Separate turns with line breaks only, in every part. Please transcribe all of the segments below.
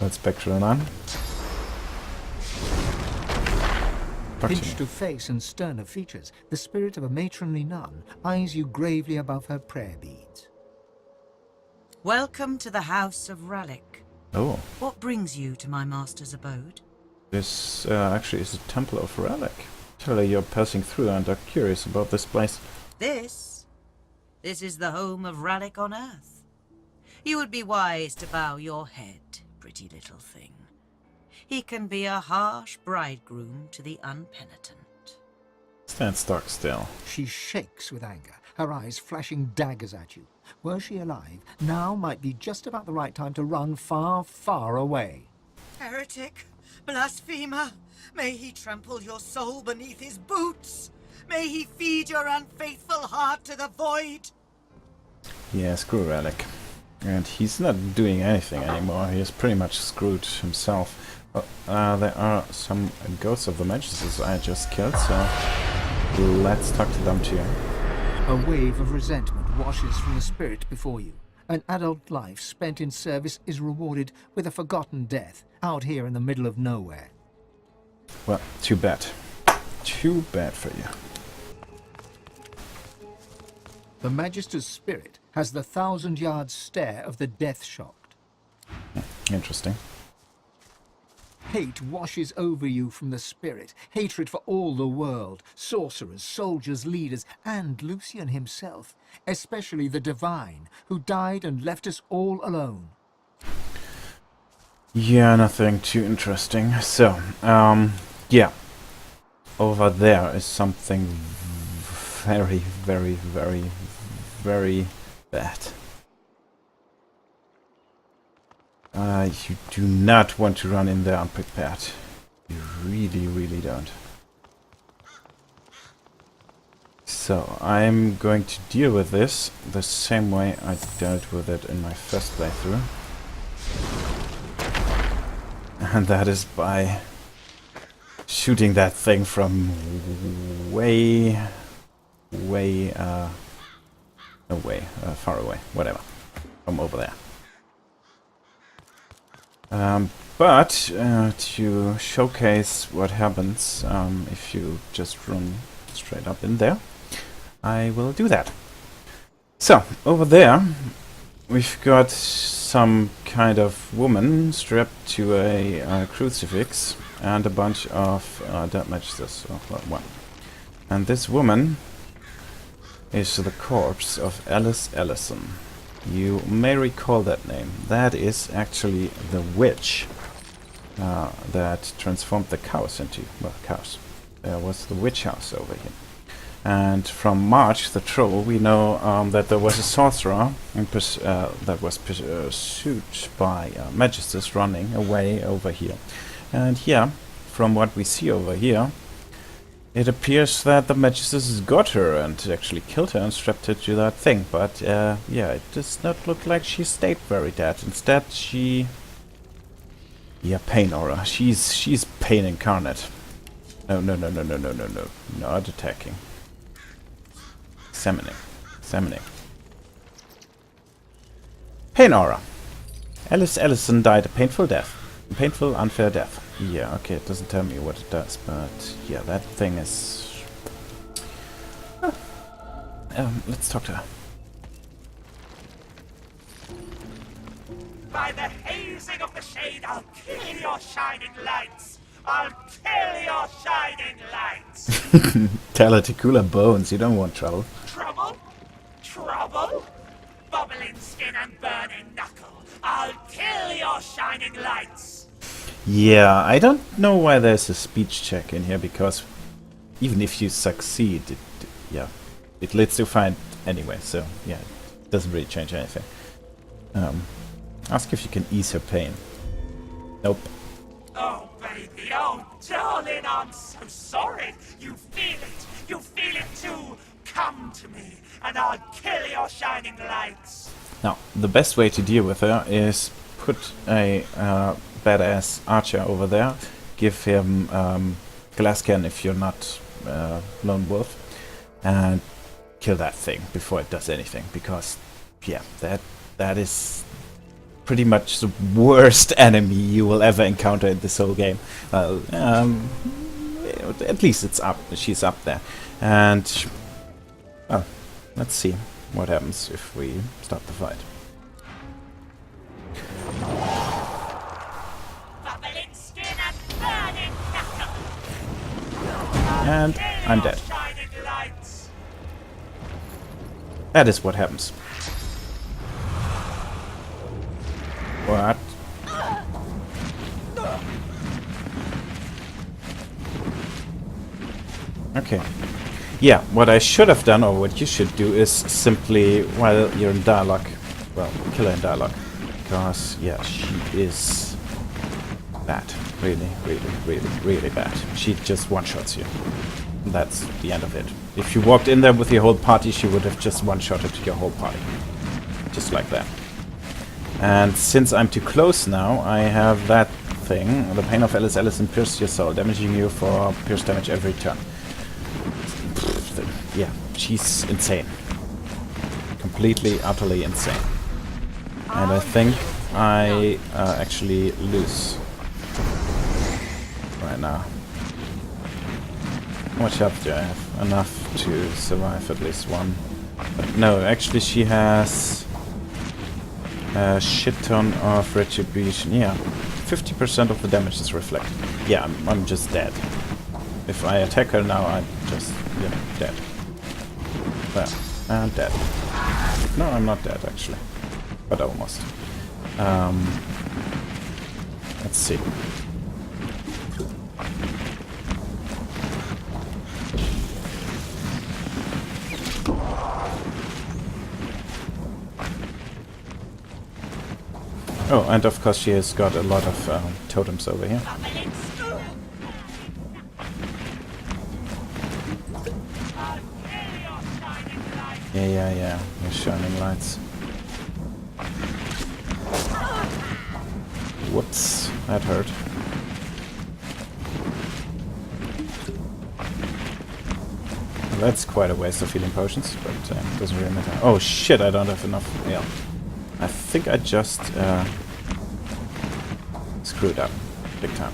That spectral nun.
Pinched of face and stern of features, the spirit of a matronly nun eyes you gravely above her prayer beads.
Welcome to the House of Ralik.
Oh,
What brings you to my master's abode?
this actually is a temple of relic. Surely you're passing through and are curious about this place.
This is the home of Ralik on Earth. You would be wise to bow your head, pretty little thing. He can be a harsh bridegroom to the unpenitent.
Stand stock still.
She shakes with anger, her eyes flashing daggers at you. Were she alive, now might be just about the right time to run far, far away.
Heretic, blasphemer, may he trample your soul beneath his boots. May he feed your unfaithful heart to the void.
Yeah, screw relic. And he's not doing anything anymore. He is pretty much screwed himself. There are some ghosts of the Magisters I just killed, so let's talk to them too.
A wave of resentment washes from the spirit before you. An adult life spent in service is rewarded with a forgotten death out here in the middle of nowhere.
Well, too bad. Too bad for you.
The Magister's spirit has the 1,000-yard stare of the death-shocked.
Interesting.
Hate washes over you from the spirit, hatred for all the world, sorcerers, soldiers, leaders, and Lucian himself, especially the Divine, who died and left us all alone.
Yeah, nothing too interesting. So, yeah. Over there is something very, very, very, very bad. You do not want to run in there unprepared. You really, really don't. So, I'm going to deal with this the same way I dealt with it in my first playthrough. And that is by shooting that thing from way far away, whatever, from over there. But to showcase what happens if you just run straight up in there, I will do that. So, over there, we've got some kind of woman strapped to a crucifix and a bunch of dead magisters, well, one. And this woman is the corpse of Alice Ellison. You may recall that name. That is actually the witch that transformed the cows into, well, cows. There was the witch house over here. And from March, the troll, we know that there was a sorcerer that was pursued by magisters running away over here. And yeah, from what we see over here, it appears that the magisters got her and actually killed her and strapped her to that thing. But yeah, it does not look like she stayed very dead. Instead, she... yeah, pain aura. She's pain incarnate. No. Not attacking. Examining. Pain aura. Alice Ellison died a painful death. A painful, unfair death. Yeah, okay, it doesn't tell me what it does, but yeah, that thing is... let's talk to her.
By the hazing of the shade, I'll kill your shining lights! I'll kill your shining lights!
Tell her to cool her bones, you don't want trouble.
Trouble? Trouble? Bubbling skin and burning knuckle! I'll kill your shining lights!
Yeah, I don't know why there's a speech check in here, because even if you succeed, it leads to find anyway, so yeah, it doesn't really change anything. Ask if you can ease her pain. Nope.
Oh, baby, oh, darling, I'm so sorry. You feel it too. Come to me, and I'll kill your shining lights.
Now, the best way to deal with her is put a badass archer over there, give him glass cannon if you're not lone wolf, and kill that thing before it does anything, because yeah, that is pretty much the worst enemy you will ever encounter in this whole game. Well, at least it's up. She's up there. And oh, let's see what happens if we start the fight.
Bubbling skin and burning knuckle.
And I'm dead.
Shining lights.
That is what happens. What? Okay. Yeah, what I should have done, or what you should do, is simply, while you're in dialogue, well, kill her in dialogue. Because, yeah, she is bad. Really, really, really, really bad. She just one-shots you. And that's the end of it. If you walked in there with your whole party, she would have just one-shotted your whole party. Just like that. And since I'm too close now, I have that thing. The pain of Alice Ellison pierces your soul, damaging you for pierce damage every turn. Yeah, she's insane. Completely, utterly insane. And I think I actually lose right now. How much health do I have? Enough to survive at least one. But no, actually she has a shit ton of retribution. Yeah, 50% of the damage is reflected. Yeah, I'm just dead. If I attack her now, I'm just, dead. Well, I'm dead. No, I'm not dead, actually. But almost. Let's see. Oh, and of course she has got a lot of totems over here. Yeah, the shining lights. Whoops, that hurt. Well, that's quite a waste of healing potions, but doesn't really matter. Oh shit, I don't have enough. Yeah. I think I just screwed up big time.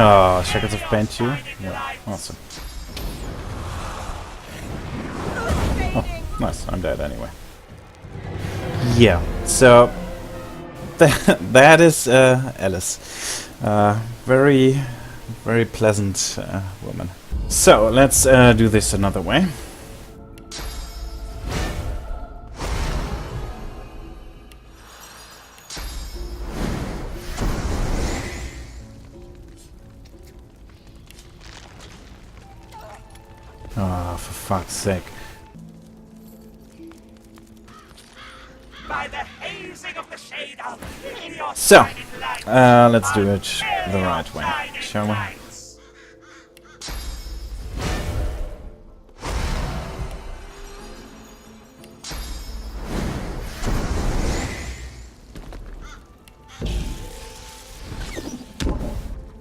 Oh, Shackles of Pain too? Yeah, awesome. Oh, nice, I'm dead anyway. Yeah, so that is Alice. Very, very pleasant woman. So, let's do this another way. Ah, for fuck's sake.
By the hazing of the shade, I'll kill your
So,
shining lights.
let's do it the right way, shall we?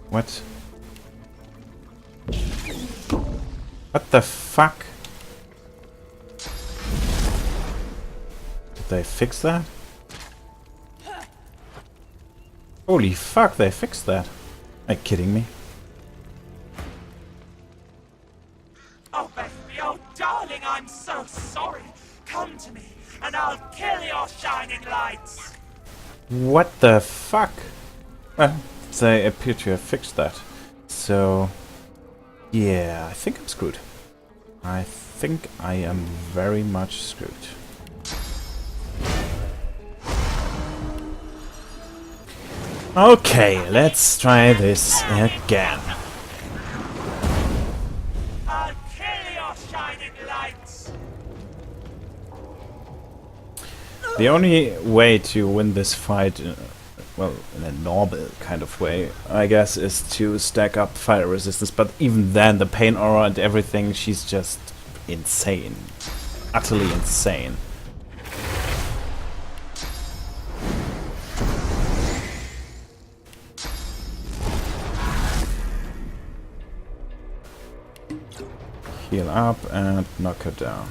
What? What the fuck? Did they fix that? Holy fuck, they fixed that. Are you kidding me?
Oh, Bethany, oh, darling, I'm so sorry. Come to me, and I'll kill your shining lights.
What the fuck? Well, they appear to have fixed that. So, yeah, I think I'm screwed. I think I am very much screwed. Okay, let's try this again.
I'll kill your shining lights.
The only way to win this fight, well, in a normal kind of way, I guess, is to stack up fire resistance. But even then, the pain aura and everything, she's just insane. Utterly insane. Heal up and knock her down.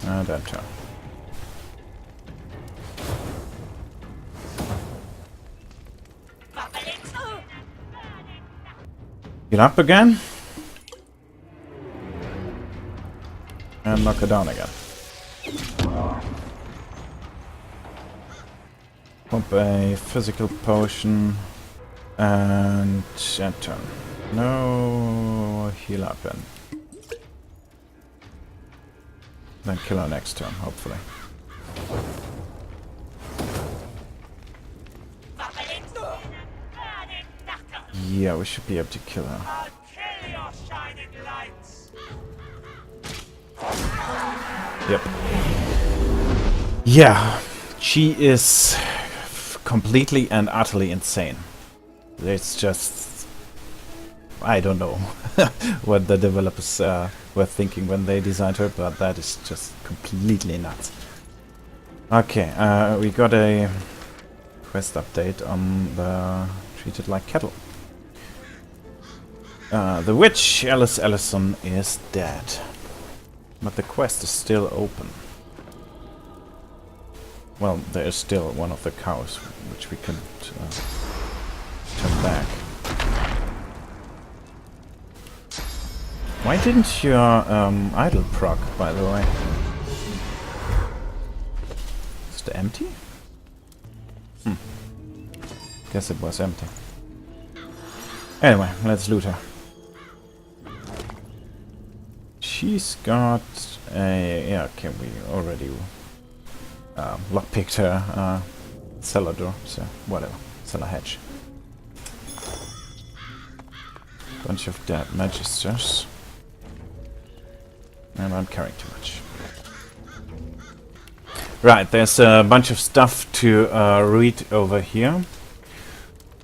And enter. Heal up again. And knock her down again. Pump a physical potion. And enter. No, heal up and then kill her next turn, hopefully. Yeah, we should be able to kill her.
I'll kill your shining lights.
Yep. Yeah, she is completely and utterly insane. It's just... I don't know what the developers were thinking when they designed her, but that is just completely nuts. Okay, we got a quest update on the Treated Like Cattle. The witch, Alice Ellison, is dead. But the quest is still open. Well, there is still one of the cows, which we can turn back. Why didn't your idol proc, by the way? Is it empty? Guess it was empty. Anyway, let's loot her. She's got a... yeah, okay, we already lockpicked her cellar door, so whatever. Cellar hatch. Bunch of dead magisters. And I'm carrying too much. Right, there's a bunch of stuff to read over here.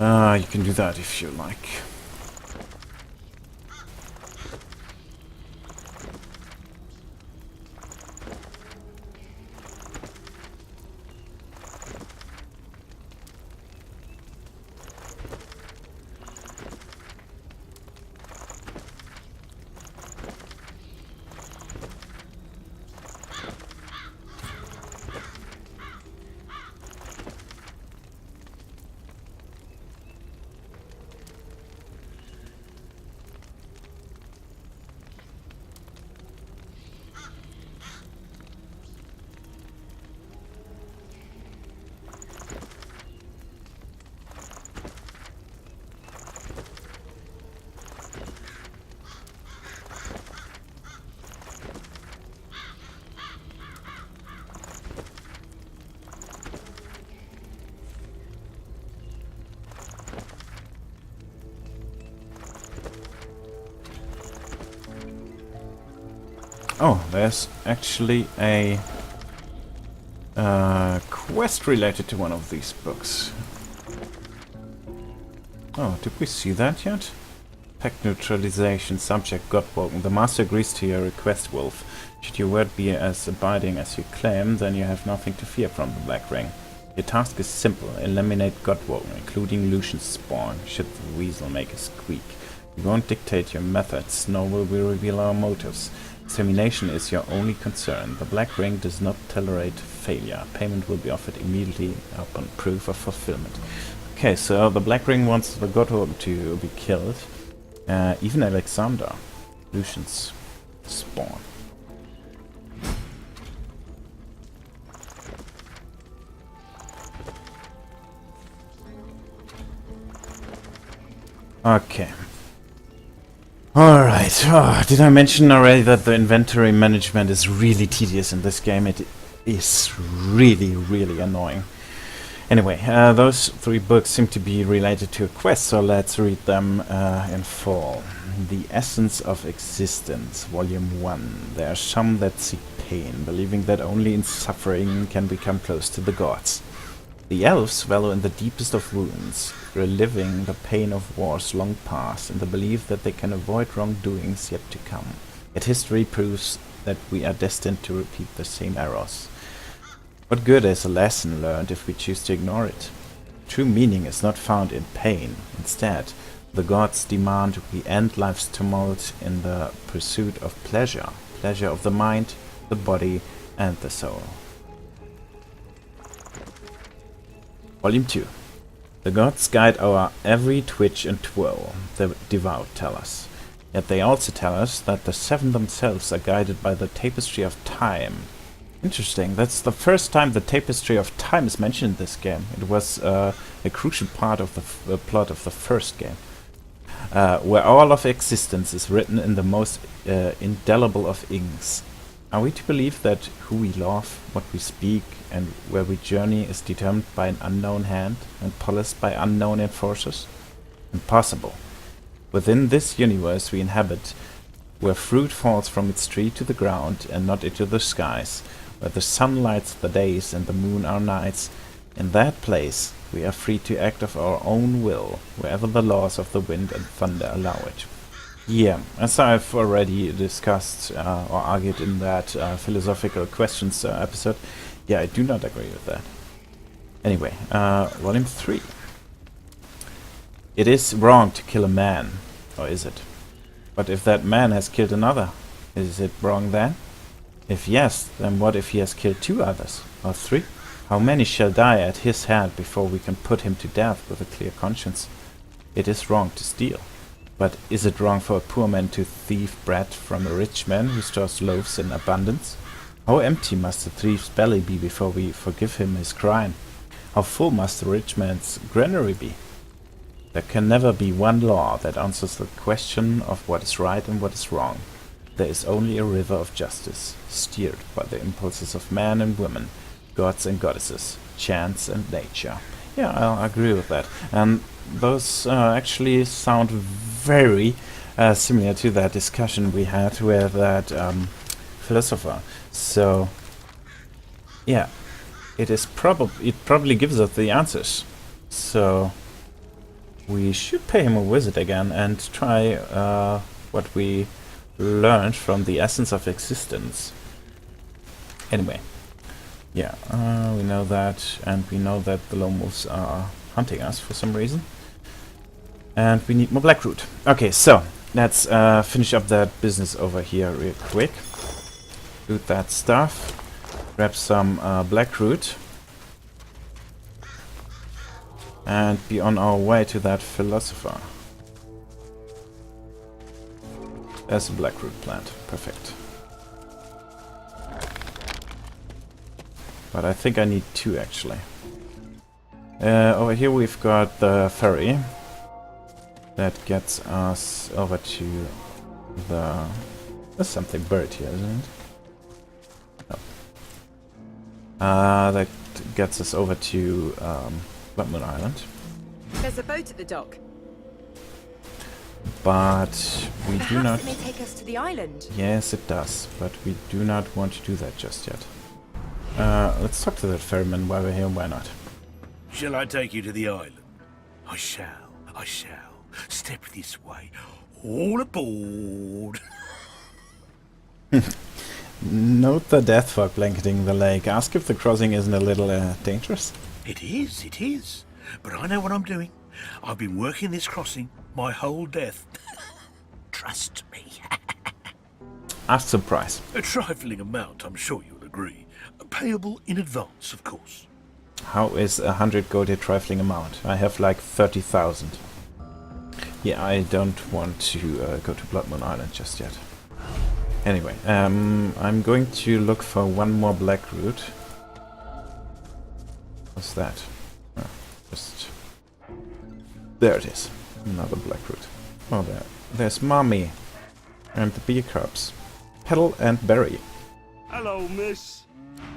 You can do that if you like. Oh, there's actually a quest related to one of these books. Oh, did we see that yet? Pact neutralization, subject Godwoken. The master agrees to your request, Wolf. Should your word be as abiding as you claim, then you have nothing to fear from the Black Ring. Your task is simple. Eliminate Godwoken, including Lucian's spawn, should the weasel make a squeak. We won't dictate your methods, nor will we reveal our motives. Extermination is your only concern. The Black Ring does not tolerate failure. Payment will be offered immediately upon proof of fulfillment. Okay, so the Black Ring wants the Godwoken to be killed. Even Alexander, Lucian's spawn. Okay. Alright, did I mention already that the inventory management is really tedious in this game? It is really, really annoying. Anyway, those three books seem to be related to a quest, so let's read them in full. The Essence of Existence, Volume 1. There are some that seek pain, believing that only in suffering can we come close to the gods. The elves wallow in the deepest of wounds, reliving the pain of wars long past, in the belief that they can avoid wrongdoings yet to come. Yet history proves that we are destined to repeat the same errors. What good is a lesson learned if we choose to ignore it? True meaning is not found in pain. Instead, The gods demand we end life's tumult in the pursuit of pleasure. Pleasure of the mind, the body, and the soul. Volume 2. The gods guide our every twitch and twirl, the devout tell us. Yet they also tell us that the seven themselves are guided by the tapestry of time. Interesting, that's the first time the tapestry of time is mentioned in this game. It was a crucial part of the plot of the first game. Where all of existence is written in the most indelible of inks. Are we to believe that who we love, what we speak, and where we journey is determined by an unknown hand and policed by unknown enforcers? Impossible. Within this universe we inhabit, where fruit falls from its tree to the ground and not into the skies, where the sun lights the days and the moon our nights, in that place we are free to act of our own will, wherever the laws of the wind and thunder allow it. Yeah, as I've already discussed or argued in that philosophical questions episode, yeah, I do not agree with that. Anyway, Volume 3. It is wrong to kill a man, or is it? But if that man has killed another, is it wrong then? If yes, then what if he has killed 2 others, or 3? How many shall die at his hand before we can put him to death with a clear conscience? It is wrong to steal. But is it wrong for a poor man to thieve bread from a rich man who stores loaves in abundance? How empty must the thief's belly be before we forgive him his crime? How full must the rich man's granary be? There can never be one law that answers the question of what is right and what is wrong. There is only a river of justice, steered by the impulses of men and women, gods and goddesses, chance and nature. Yeah, I'll agree with that. And those actually sound very similar to that discussion we had with that philosopher. So, yeah, it probably gives us the answers. So, we should pay him a visit again and try what we learned from the essence of existence. Anyway, yeah, we know that, and we know that the lone wolves are hunting us for some reason. And we need more blackroot. Okay, so let's finish up that business over here real quick. Loot that stuff. Grab some blackroot. And be on our way to that philosopher. There's a blackroot plant. Perfect. But I think I need 2 actually. Over here we've got the ferry. That gets us over to the... There's something buried here, isn't it? No. That gets us over to Blood Moon Island.
There's a boat at the dock.
But we do not...
Perhaps it may take us to the island.
Yes, it does. But we do not want to do that just yet. Let's talk to that ferryman while we're here. Why not?
Shall I take you to the island? I shall. I shall. Step this way. All aboard.
Note the death fog blanketing the lake. Ask if the crossing isn't a little dangerous.
It is. But I know what I'm doing. I've been working this crossing my whole death. Trust me.
Ask the price.
A trifling amount, I'm sure you'll agree. Payable in advance, of course.
How is 100 gold a trifling amount? I have like 30,000. Yeah, I don't want to go to Blood Moon Island just yet. Anyway, I'm going to look for one more blackroot. What's that? Oh, just... There it is. Another blackroot. Oh, there's Mommy. And the bee cubs. Petal and berry.
Hello, miss.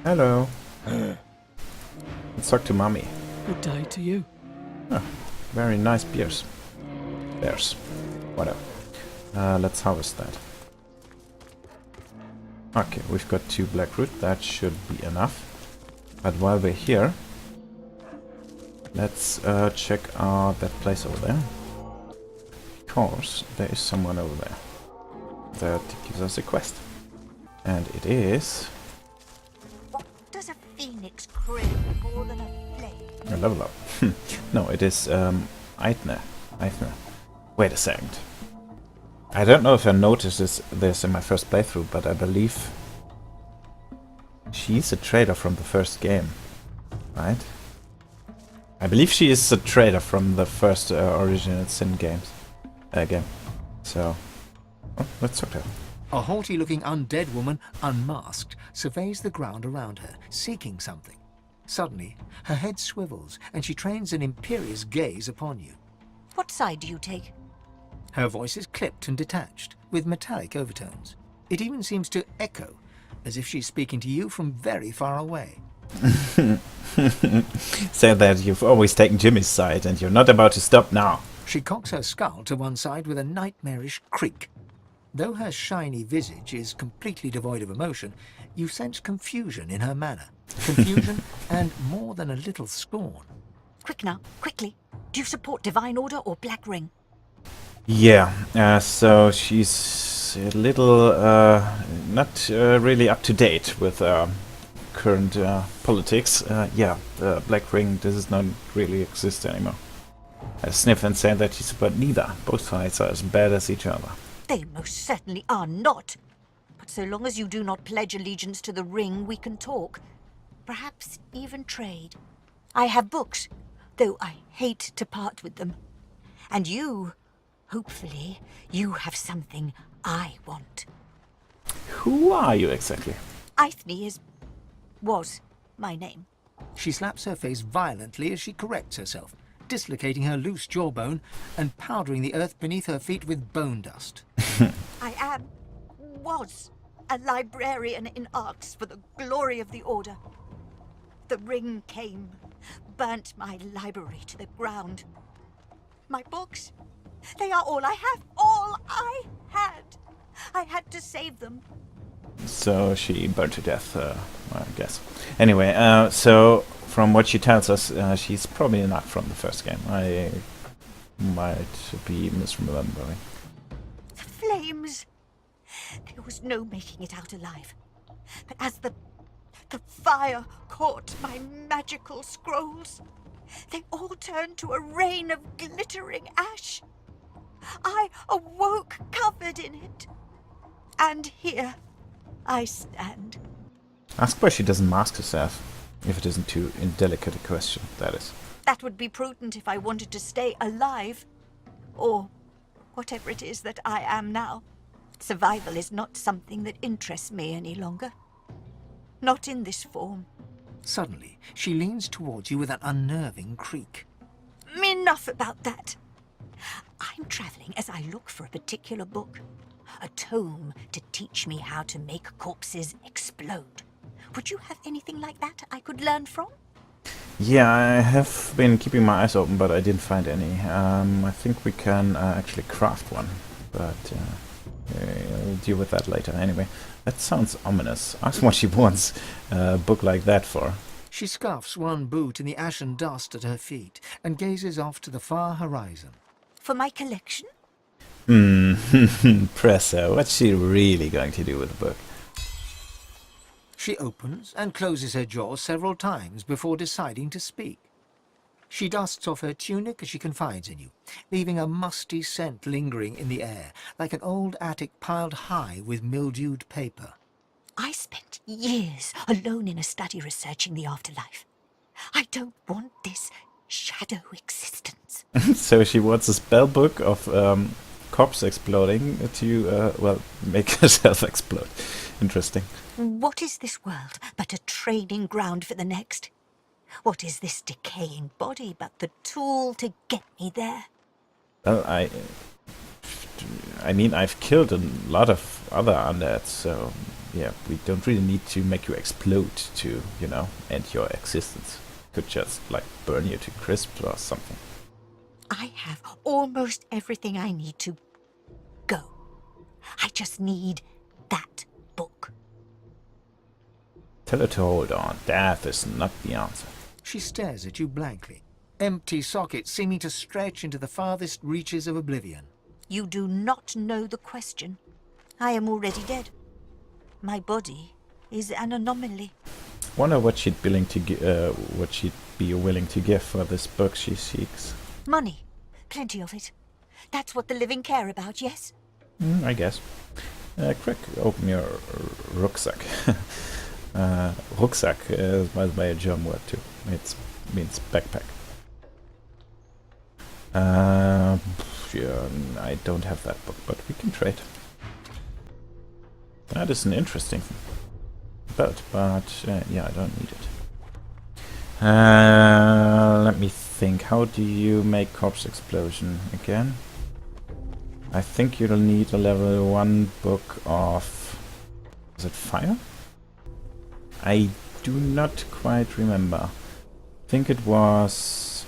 Hello. Let's talk to Mommy.
Good day to you.
Oh, very nice beers. Bears. Whatever. Let's harvest that. Okay, we've got 2 blackroot. That should be enough. But while we're here, let's check out that place over there. Because there is someone over there that gives us a quest. And it is...
What does a phoenix crave more than a flame?
a level up. No, it is Eitner. Wait a second. I don't know if I noticed this in my first playthrough, but I believe she's a traitor from the first game, right? I believe she is a traitor from the first original Sin game. So, let's talk to her.
A haughty-looking undead woman, unmasked, surveys the ground around her, seeking something. Suddenly, her head swivels, and she trains an imperious gaze upon you.
What side do you take?
Her voice is clipped and detached, with metallic overtones. It even seems to echo, as if she's speaking to you from very far away.
Say that you've always taken Jimmy's side, and you're not about to stop now.
She cocks her skull to one side with a nightmarish creak. Though her shiny visage is completely devoid of emotion, you sense confusion in her manner. Confusion and more than a little scorn.
Quick now, quickly. Do you support Divine Order or Black Ring?
Yeah, so she's a little not really up to date with current politics. Yeah, the Black Ring does not really exist anymore. I sniff and say that you support neither. Both sides are as bad as each other.
They most certainly are not. But so long as you do not pledge allegiance to the ring, we can talk. Perhaps even trade. I have books, though I hate to part with them. And you, hopefully, you have something I want.
Who are you exactly?
Eithne was my name.
She slaps her face violently as she corrects herself, dislocating her loose jawbone and powdering the earth beneath her feet with bone dust.
I was a librarian in arts for the glory of the Order. The ring came, burnt my library to the ground. My books, they are all I have, all I had. I had to save them.
So she burned to death, I guess. Anyway, so from what she tells us, she's probably not from the first game. I might be misremembering.
The flames. There was no making it out alive. But as the fire caught my magical scrolls, they all turned to a rain of glittering ash. I awoke covered in it. And here I stand.
Ask why she doesn't mask herself, if it isn't too indelicate a question, that is.
That would be prudent if I wanted to stay alive. Or whatever it is that I am now. Survival is not something that interests me any longer. Not in this form.
Suddenly, she leans towards you with an unnerving creak.
Enough about that. I'm traveling as I look for a particular book. A tome to teach me how to make corpses explode. Would you have anything like that I could learn from?
Yeah, I have been keeping my eyes open, but I didn't find any. I think we can actually craft one, but we'll deal with that later. Anyway, that sounds ominous. Ask what she wants a book like that for.
She scuffs one boot in the ashen dust at her feet and gazes off to the far horizon.
For my collection?
Presser, what's she really going to do with the book?
She opens and closes her jaw several times before deciding to speak. She dusts off her tunic as she confides in you, leaving a musty scent lingering in the air, like an old attic piled high with mildewed paper.
I spent years alone in a study researching the afterlife. I don't want this shadow existence.
So she wants a spell book of corpse exploding to, well, make herself explode. Interesting.
What is this world but a training ground for the next? What is this decaying body but the tool to get me there?
Well, I mean, I've killed a lot of other undead, so yeah, we don't really need to make you explode to, you know, end your existence. Could just, like, burn you to crisp or something.
I have almost everything I need to go. I just need that book.
Tell her to hold on. Death is not the answer.
She stares at you blankly, empty sockets seeming to stretch into the farthest reaches of oblivion.
You do not know the question. I am already dead. My body is an anomaly.
Wonder what she'd be willing to give for this book she seeks.
Money. Plenty of it. That's what the living care about, yes?
I guess. Quick, open your rucksack. Rucksack is, by the way, a German word too. It means backpack. Yeah, I don't have that book, but we can trade. That is an interesting boat, but yeah, I don't need it. Let me think. How do you make corpse explosion again? I think you'll need a level 1 book of... Is it fire? I do not quite remember. I think it was...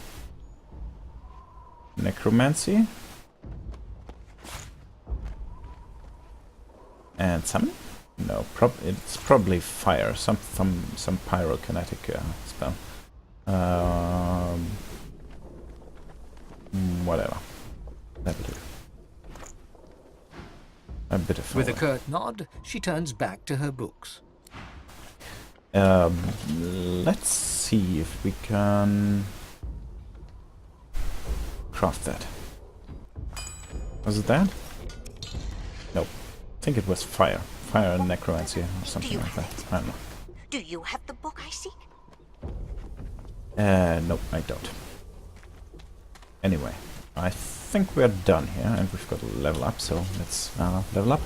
necromancy? And summon? No, it's probably fire. Some pyrokinetic spell. Whatever. That'll do. A bit of
With a
fire.
curt nod, she turns back to her books.
Let's see if we can craft that. Was it that? Nope. I think it was fire. Fire and necromancy or something like that. I don't know.
Do you have the book I seek?
Nope, I don't. Anyway, I think we're done here, and we've got a level up, so let's level up.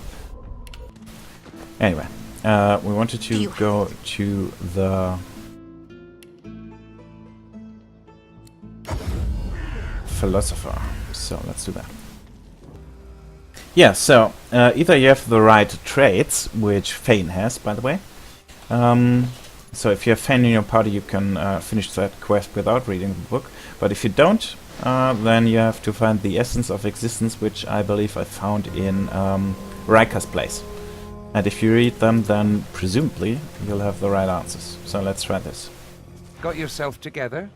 Anyway, we wanted to go to the philosopher, so let's do that. Yeah, so either you have the right traits, which Fane has, by the way. So if you have Fane in your party, you can finish that quest without reading the book. But if you don't, then you have to find the essence of existence, which I believe I found in Riker's place. And if you read them, then presumably you'll have the right answers. So let's try this.
Got yourself together?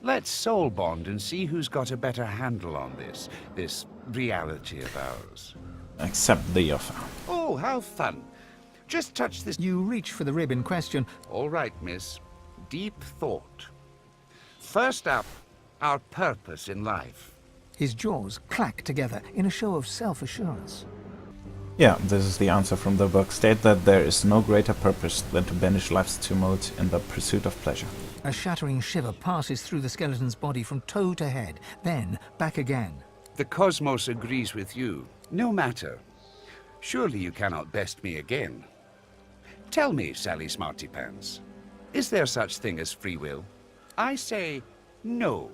Let's soul bond and see who's got a better handle on this reality of ours.
Accept the offer.
Oh, how fun. Just touch this.
You reach for the rib in question.
All right, miss. Deep thought. First up, our purpose in life.
His jaws clack together in a show of self-assurance.
Yeah, this is the answer from the book. State that there is no greater purpose than to banish life's tumult in the pursuit of pleasure.
A shattering shiver passes through the skeleton's body from toe to head, then back again.
The cosmos agrees with you. No matter. Surely you cannot best me again. Tell me, Sally Smartypants, is there such thing as free will? I say no.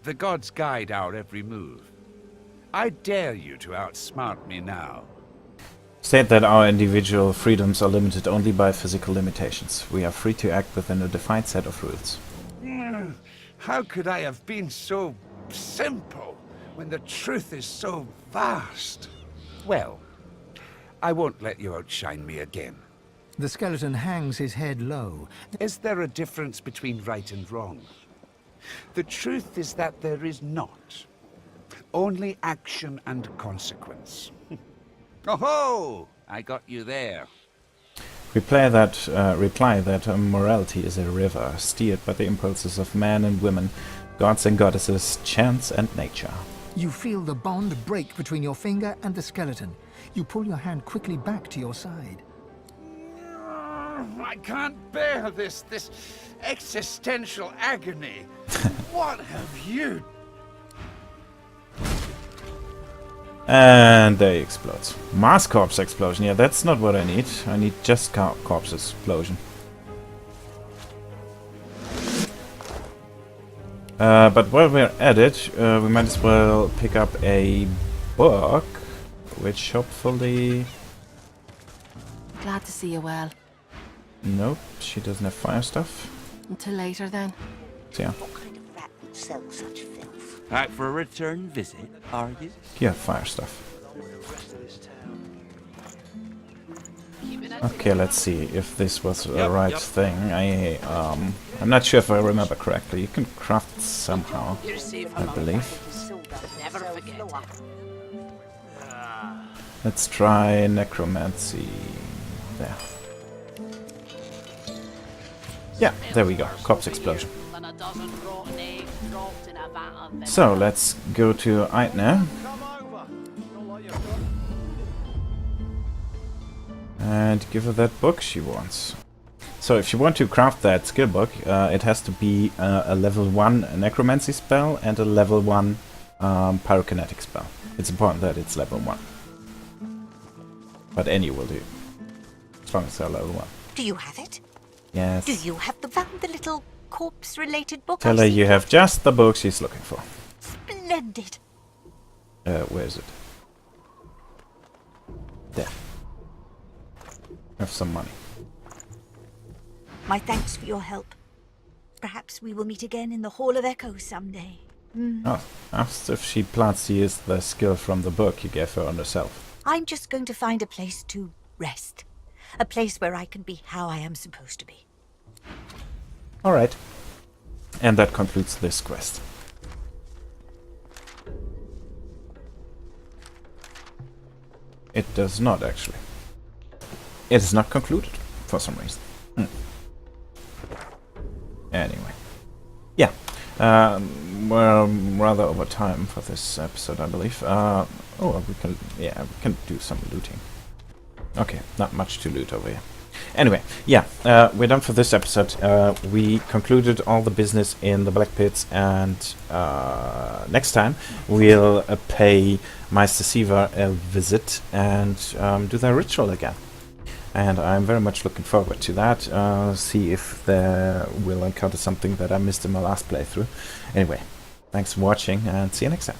The gods guide our every move. I dare you to outsmart me now.
State that our individual freedoms are limited only by physical limitations. We are free to act within a defined set of rules.
How could I have been so simple when the truth is so vast? Well, I won't let you outshine me again.
The skeleton hangs his head low.
Is there a difference between right and wrong? The truth is that there is not. Only action and consequence. Oh-ho! I got you there.
Reply that morality is a river, steered by the impulses of men and women, gods and goddesses, chance and nature.
You feel the bond break between your finger and the skeleton. You pull your hand quickly back to your side.
I can't bear this existential agony. What have you?
And there he explodes. Mass corpse explosion. Yeah, that's not what I need. I need just corpse explosion. But while we're at it, we might as well pick up a book, which hopefully...
Glad to see you well.
Nope, she doesn't have fire stuff.
Until later then.
So yeah,
What kind of rat would sell such filth?
Back for a return visit, are you?
you have fire stuff. Okay, let's see if this was the right thing. I'm not sure if I remember correctly. You can craft it somehow, I believe.
Never forget.
Let's try necromancy. There. Yeah, there we go. Corpse explosion. So, let's go to Eitner. And give her that book she wants. So if you want to craft that skill book, it has to be a level 1 necromancy spell and a level 1 pyrokinetic spell. It's important that it's level 1. But any will do. As long as they're level 1.
Do you have it?
Yes.
Do you have the little corpse-related book?
Tell her you have just the book she's looking for.
Splendid.
Where is it? There. Have some money.
My thanks for your help. Perhaps we will meet again in the Hall of Echoes someday.
Oh, asked if she plans to use the skill from the book you gave her on herself.
I'm just going to find a place to rest. A place where I can be how I am supposed to be.
Alright. And that concludes this quest. It does not, actually. It is not concluded, for some reason. Anyway. Yeah. We're rather over time for this episode, I believe. We can do some looting. Okay, not much to loot over here. Anyway, yeah, we're done for this episode. We concluded all the business in the Black Pits, and next time we'll pay Meister Siva a visit and do their ritual again. And I'm very much looking forward to that. See if we'll encounter something that I missed in my last playthrough. Anyway, thanks for watching, and see you next time.